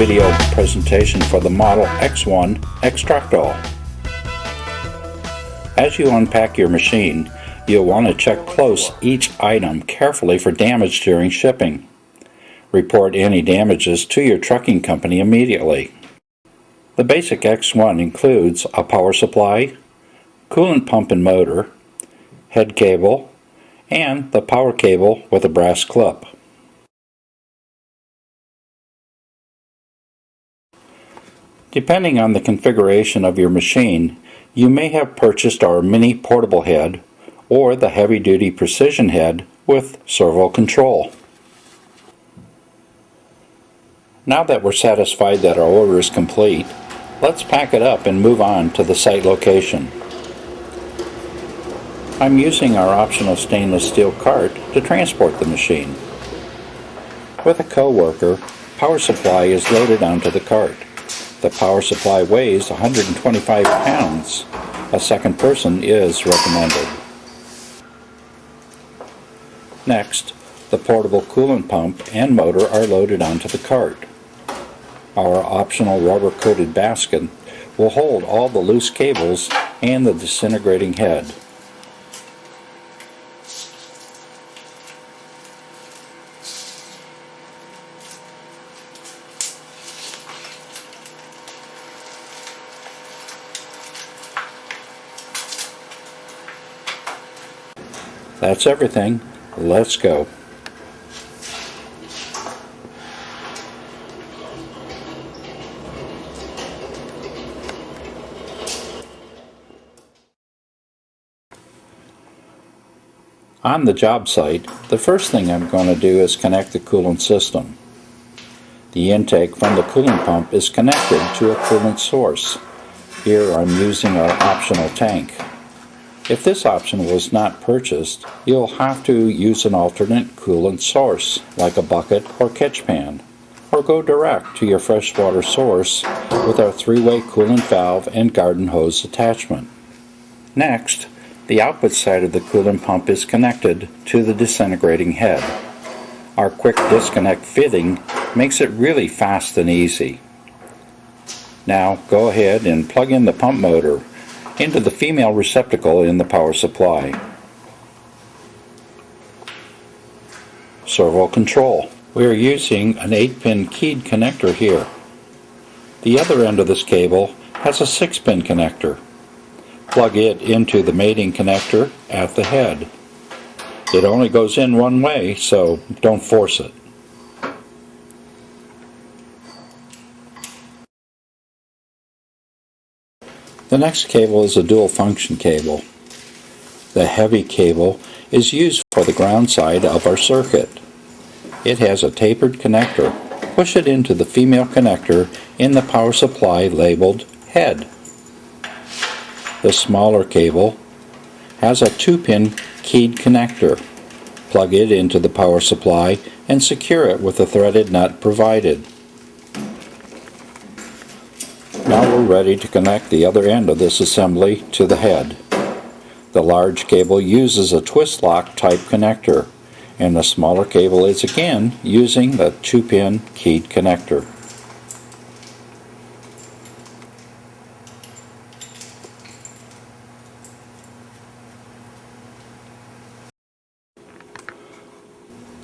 video presentation for the Model X1 Xtractol. As you unpack your machine, you'll want to check close each item carefully for damage during shipping. Report any damages to your trucking company immediately. The basic X1 includes a power supply, coolant pump and motor, head cable, and the power cable with a brass clip. Depending on the configuration of your machine, you may have purchased our mini portable head or the heavy-duty precision head with servo control. Now that we're satisfied that our order is complete, let's pack it up and move on to the site location. I'm using our optional stainless steel cart to transport the machine. With a co-worker, power supply is loaded onto the cart. The power supply weighs 125 pounds. A second person is recommended. Next, the portable coolant pump and motor are loaded onto the cart. Our optional rubber-coated basket will hold all the loose cables and the disintegrating head. That's everything. Let's go. On the job site, the first thing I'm going to do is connect the coolant system. The intake from the coolant pump is connected to a coolant source. Here I'm using our optional tank. If this option was not purchased, you'll have to use an alternate coolant source, like a bucket or catch pan, or go direct to your freshwater source with our 3-way coolant valve and garden hose attachment. Next, the output side of the coolant pump is connected to the disintegrating head. Our quick disconnect fitting makes it really fast and easy. Now go ahead and plug in the pump motor into the female receptacle in the power supply. Servo control. We are using an 8-pin keyed connector here. The other end of this cable has a 6-pin connector. Plug it into the mating connector at the head. It only goes in one way, so don't force it. The next cable is a dual function cable. The heavy cable is used for the ground side of our circuit. It has a tapered connector. Push it into the female connector in the power supply labeled head. The smaller cable has a 2-pin keyed connector. Plug it into the power supply and secure it with a threaded nut provided. Now we're ready to connect the other end of this assembly to the head. The large cable uses a twist lock type connector, and the smaller cable is again using the 2-pin keyed connector.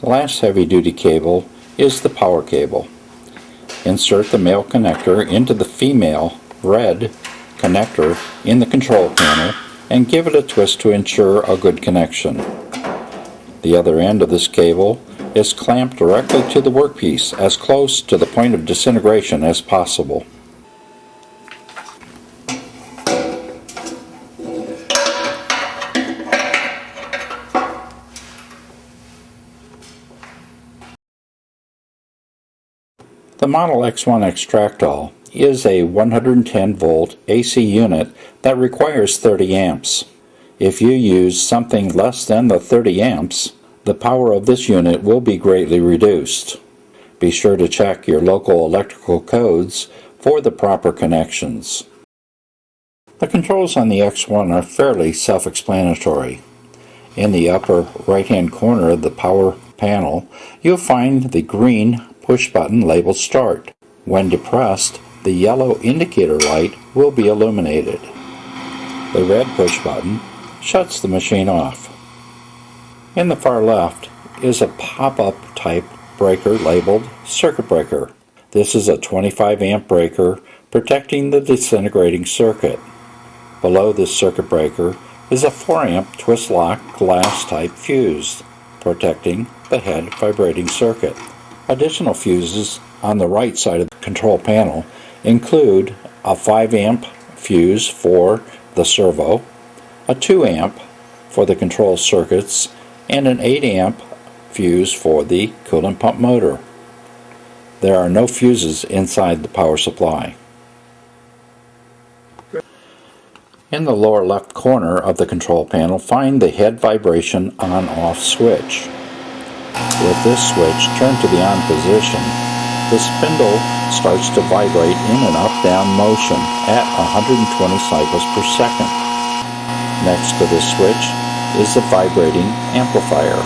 The last heavy-duty cable is the power cable. Insert the male connector into the female red connector in the control panel and give it a twist to ensure a good connection. The other end of this cable is clamped directly to the workpiece as close to the point of disintegration as possible. The Model X1 Xtractol is a 110 volt AC unit that requires 30 amps. If you use something less than the 30 amps, the power of this unit will be greatly reduced. Be sure to check your local electrical codes for the proper connections. The controls on the X1 are fairly self-explanatory. In the upper right-hand corner of the power panel, you'll find the green push button labeled Start. When depressed, the yellow indicator light will be illuminated. The red push button shuts the machine off. In the far left is a pop-up type breaker labeled circuit breaker. This is a 25 amp breaker protecting the disintegrating circuit. Below this circuit breaker is a 4 amp twist lock glass type fuse protecting the head vibrating circuit. Additional fuses on the right side of the control panel include a 5 amp fuse for the servo, a 2 amp for the control circuits, and an 8 amp fuse for the coolant pump motor. There are no fuses inside the power supply. In the lower left corner of the control panel, find the head vibration on-off switch. With this switch turned to the on position, the spindle starts to vibrate in an up-down motion at 120 cycles per second. Next to this switch is the vibrating amplifier.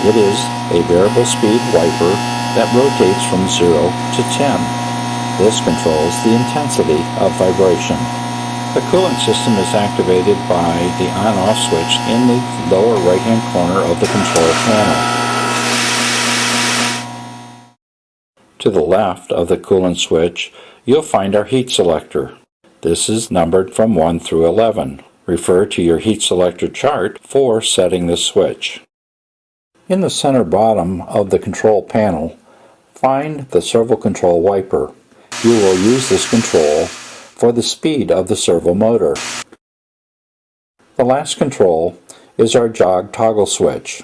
It is a variable speed wiper that rotates from 0 to 10. This controls the intensity of vibration. The coolant system is activated by the on-off switch in the lower right-hand corner of the control panel. To the left of the coolant switch, you'll find our heat selector. This is numbered from 1 through 11. Refer to your heat selector chart for setting this switch. In the center bottom of the control panel, find the servo control wiper. You will use this control for the speed of the servo motor. The last control is our jog toggle switch.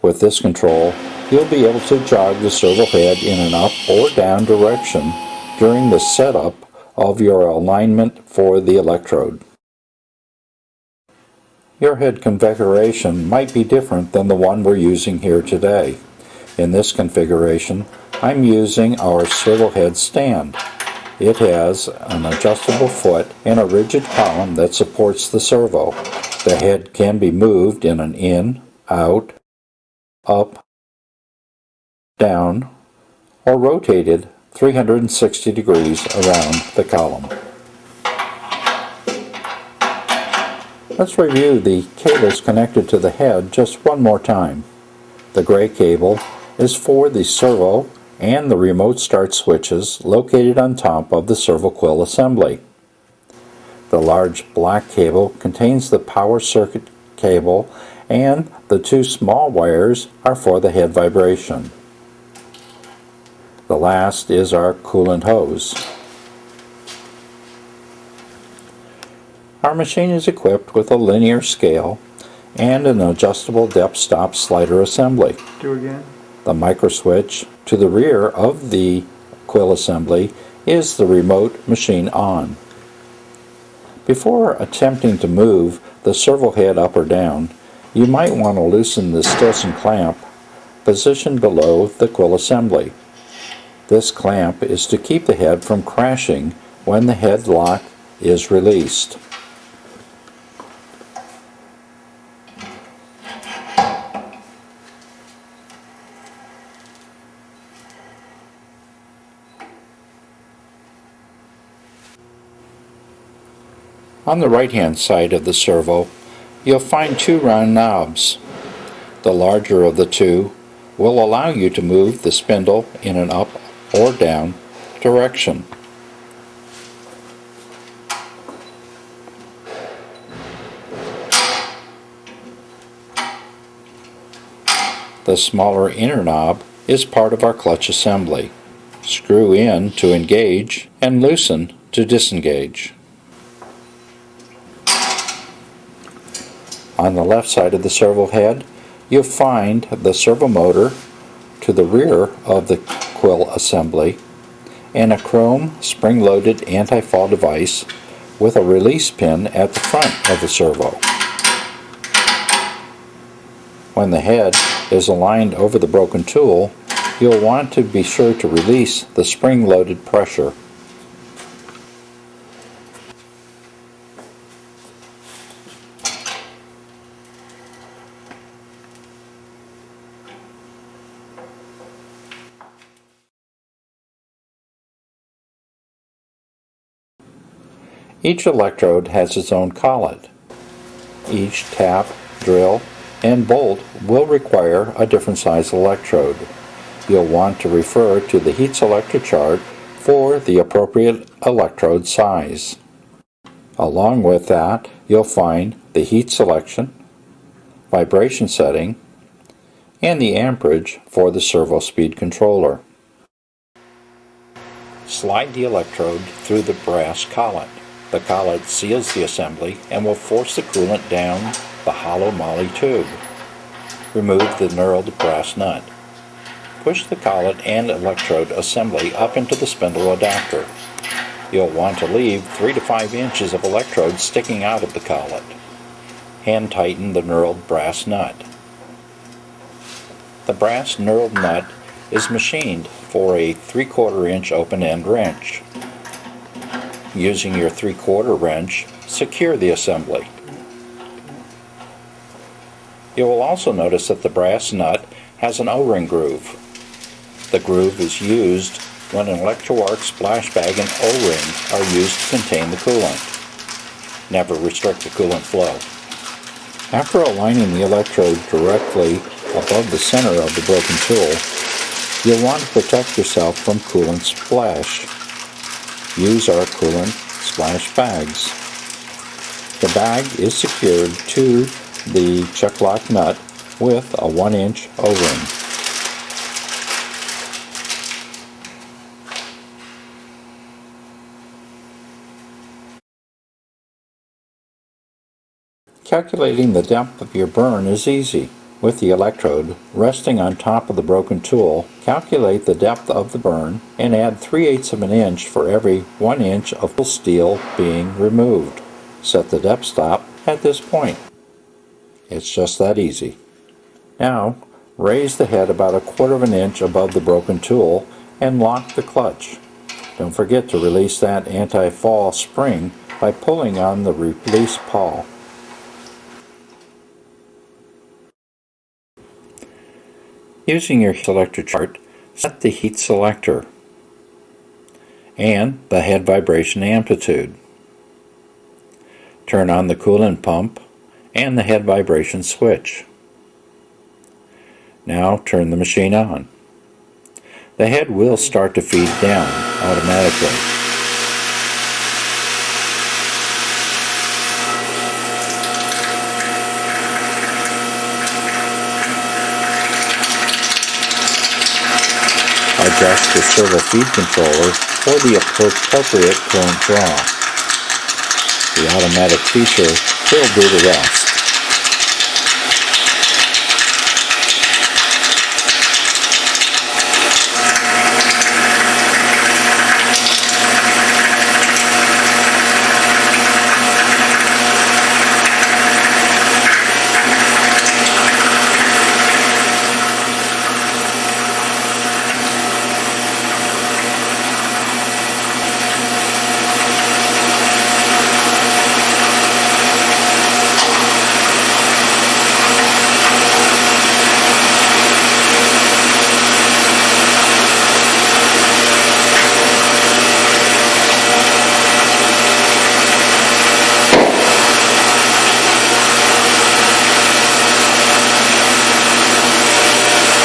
With this control, you'll be able to jog the servo head in an up or down direction during the setup of your alignment for the electrode. Your head configuration might be different than the one we're using here today. In this configuration, I'm using our servo head stand. It has an adjustable foot and a rigid column that supports the servo. The head can be moved in an in, out, up, down, or rotated 360 degrees around the column. Let's review the cables connected to the head just one more time. The gray cable is for the servo and the remote start switches located on top of the servo quill assembly. The large black cable contains the power circuit cable, and the two small wires are for the head vibration. The last is our coolant hose. Our machine is equipped with a linear scale and an adjustable depth stop slider assembly. Do again. The micro switch to the rear of the quill assembly is the remote machine on. Before attempting to move the servo head up or down, you might want to loosen the Stilson clamp positioned below the quill assembly. This clamp is to keep the head from crashing when the head lock is released. On the right-hand side of the servo, you'll find two round knobs. The larger of the two will allow you to move the spindle in an up or down direction. The smaller inner knob is part of our clutch assembly. Screw in to engage and loosen to disengage. On the left side of the servo head, you'll find the servo motor to the rear of the quill assembly and a chrome spring-loaded anti-fall device with a release pin at the front of the servo. When the head is aligned over the broken tool, you'll want to be sure to release the spring-loaded pressure. Each electrode has its own collet. Each tap, drill, and bolt will require a different size electrode. You'll want to refer to the heat selector chart for the appropriate electrode size. Along with that, you'll find the heat selection, vibration setting, and the amperage for the servo speed controller. Slide the electrode through the brass collet. The collet seals the assembly and will force the coolant down the hollow moly tube. Remove the knurled brass nut. Push the collet and electrode assembly up into the spindle adapter. You'll want to leave 3 to 5 inches of electrode sticking out of the collet. Hand tighten the knurled brass nut. The brass knurled nut is machined for a 3/4 inch open end wrench. Using your 3/4 wrench, secure the assembly. You will also notice that the brass nut has an O-ring groove. The groove is used when an Electroarc splash bag and O-ring are used to contain the coolant. Never restrict the coolant flow. After aligning the electrode directly above the center of the broken tool, you'll want to protect yourself from coolant splash. Use our coolant splash bags. The bag is secured to the chuck lock nut with a 1-inch O-ring. Calculating the depth of your burn is easy. With the electrode resting on top of the broken tool, calculate the depth of the burn and add 3/8 of an inch for every 1 inch of steel being removed. Set the depth stop at this point. It's just that easy. Now, raise the head about 1/4 of an inch above the broken tool and lock the clutch. Don't forget to release that anti-fall spring by pulling on the release pawl. Using your selector chart, set the heat selector and the head vibration amplitude. Turn on the coolant pump and the head vibration switch. Now turn the machine on. The head will start to feed down automatically. Adjust the servo feed controller for the appropriate coolant draw. The automatic feature will do the rest.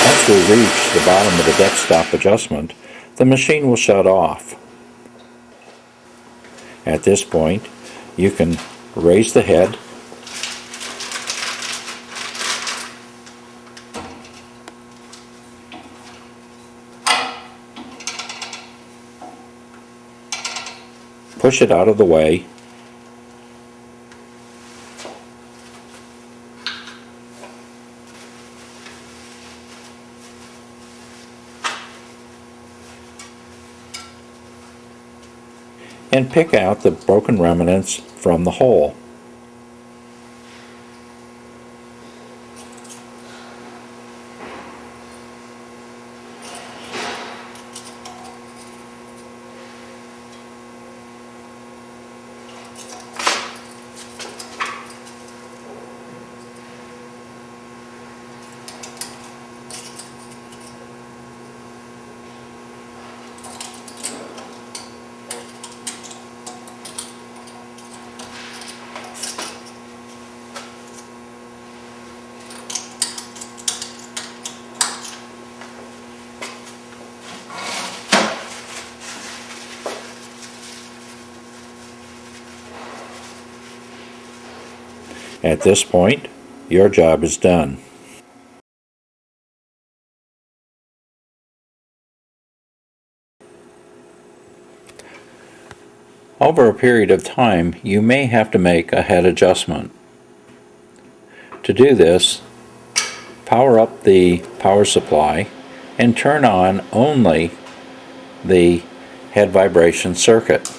Once we reach the bottom of the depth stop adjustment, the machine will shut off. At this point, you can raise the head, push it out of the way, and pick out the broken remnants from the hole. At this point, your job is done. Over a period of time, you may have to make a head adjustment. To do this, power up the power supply and turn on only the head vibration circuit.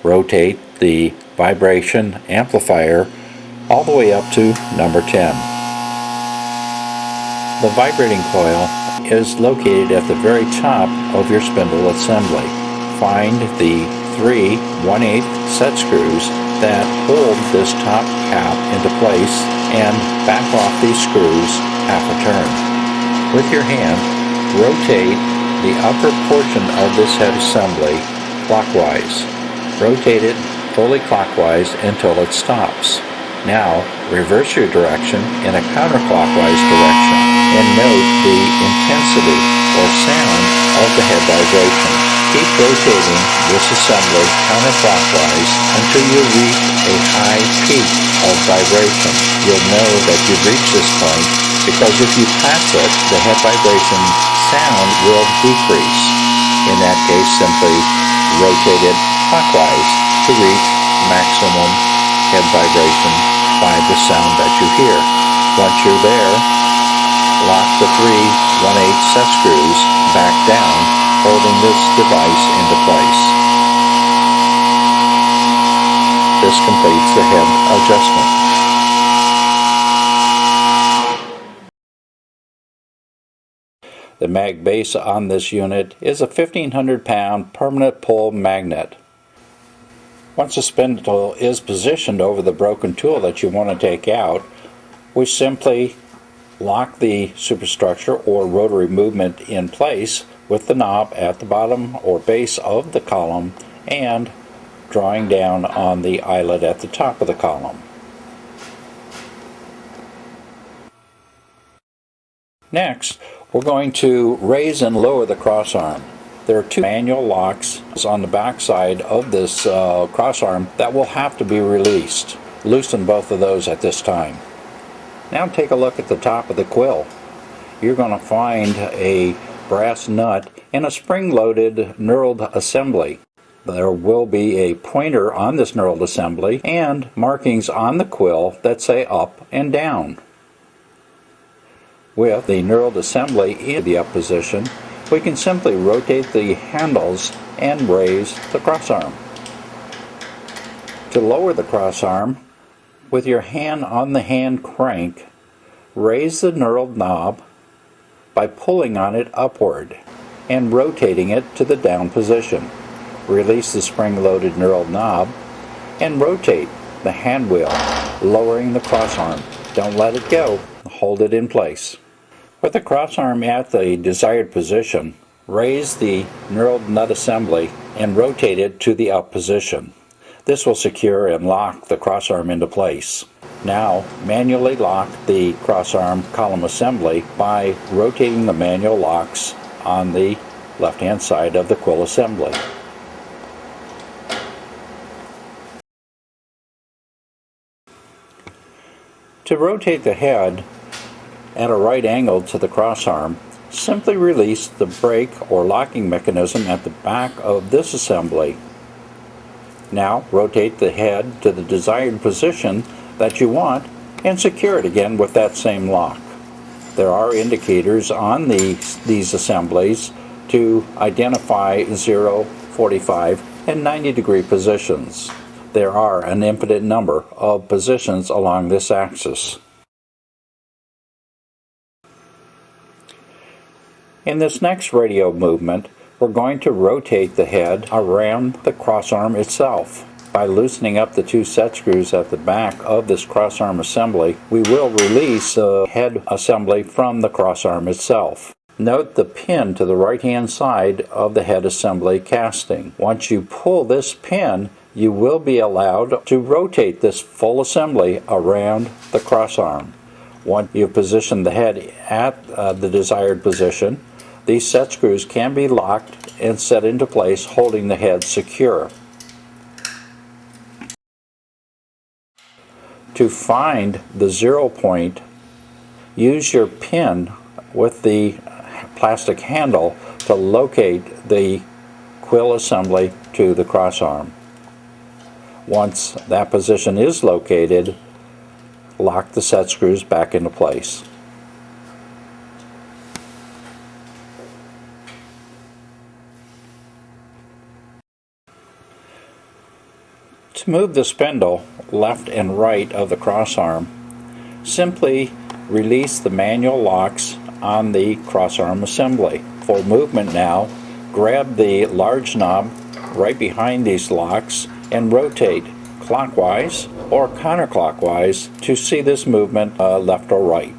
Rotate the vibration amplifier all the way up to number 10. The vibrating coil is located at the very top of your spindle assembly. Find the 3 1/8 set screws that hold this top cap into place and back off these screws half a turn. With your hand, rotate the upper portion of this head assembly clockwise. Rotate it fully clockwise until it stops. Now, reverse your direction in a counterclockwise direction and note the intensity or sound of the head vibration. Keep rotating this assembly counterclockwise until you reach a high peak of vibration. You'll know that you've reached this point because if you pass it, the head vibration sound will decrease. In that case, simply rotate it clockwise to reach maximum head vibration by the sound that you hear. Once you're there, lock the 3 1/8 set screws back down, holding this device into place. This completes the head adjustment. The mag base on this unit is a 1,500-pound permanent pull magnet. Once the spindle is positioned over the broken tool that you want to take out, we simply lock the superstructure or rotary movement in place with the knob at the bottom or base of the column and drawing down on the eyelet at the top of the column. Next, we're going to raise and lower the crossarm. There are 2 manual locks on the back side of this crossarm that will have to be released. Loosen both of those at this time. Now take a look at the top of the quill. You're going to find a brass nut and a spring-loaded knurled assembly. There will be a pointer on this knurled assembly and markings on the quill that say up and down. With the knurled assembly in the up position, we can simply rotate the handles and raise the crossarm. To lower the crossarm, with your hand on the hand crank, raise the knurled knob by pulling on it upward and rotating it to the down position. Release the spring-loaded knurled knob and rotate the hand wheel, lowering the crossarm. Don't let it go. Hold it in place. With the crossarm at the desired position, raise the knurled nut assembly and rotate it to the up position. This will secure and lock the crossarm into place. Now, manually lock the crossarm column assembly by rotating the manual locks on the left-hand side of the quill assembly. To rotate the head at a right angle to the crossarm, simply release the brake or locking mechanism at the back of this assembly. Now rotate the head to the desired position that you want and secure it again with that same lock. There are indicators on these assemblies to identify 0, 45, and 90-degree positions. There are an infinite number of positions along this axis. In this next radio movement, we're going to rotate the head around the crossarm itself. By loosening up the 2 set screws at the back of this crossarm assembly, we will release the head assembly from the crossarm itself. Note the pin to the right-hand side of the head assembly casting. Once you pull this pin, you will be allowed to rotate this full assembly around the crossarm. Once you've positioned the head at the desired position, these set screws can be locked and set into place, holding the head secure. To find the 0 point, use your pin with the plastic handle to locate the quill assembly to the crossarm. Once that position is located, lock the set screws back into place. To move the spindle left and right of the crossarm, simply release the manual locks on the crossarm assembly. For movement now, grab the large knob right behind these locks and rotate clockwise or counterclockwise to see this movement left or right.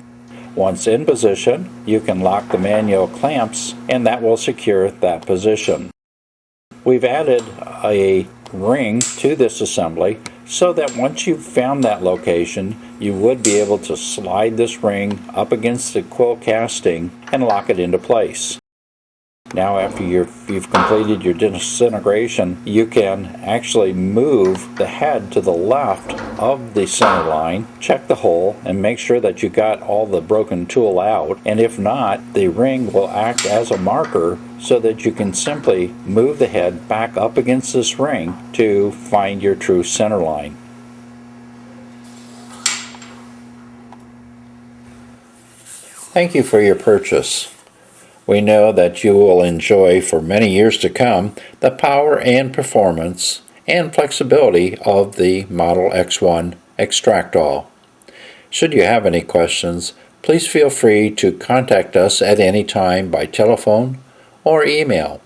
Once in position, you can lock the manual clamps and that will secure that position. We've added a ring to this assembly so that once you've found that location, you would be able to slide this ring up against the quill casting and lock it into place. Now after you've completed your disintegration, you can actually move the head to the left of the center line, check the hole, and make sure that you got all the broken tool out. And if not, the ring will act as a marker so that you can simply move the head back up against this ring to find your true center line. Thank you for your purchase. We know that you will enjoy for many years to come the power and performance and flexibility of the Model X1 Xtractol. Should you have any questions, please feel free to contact us at any time by telephone or email.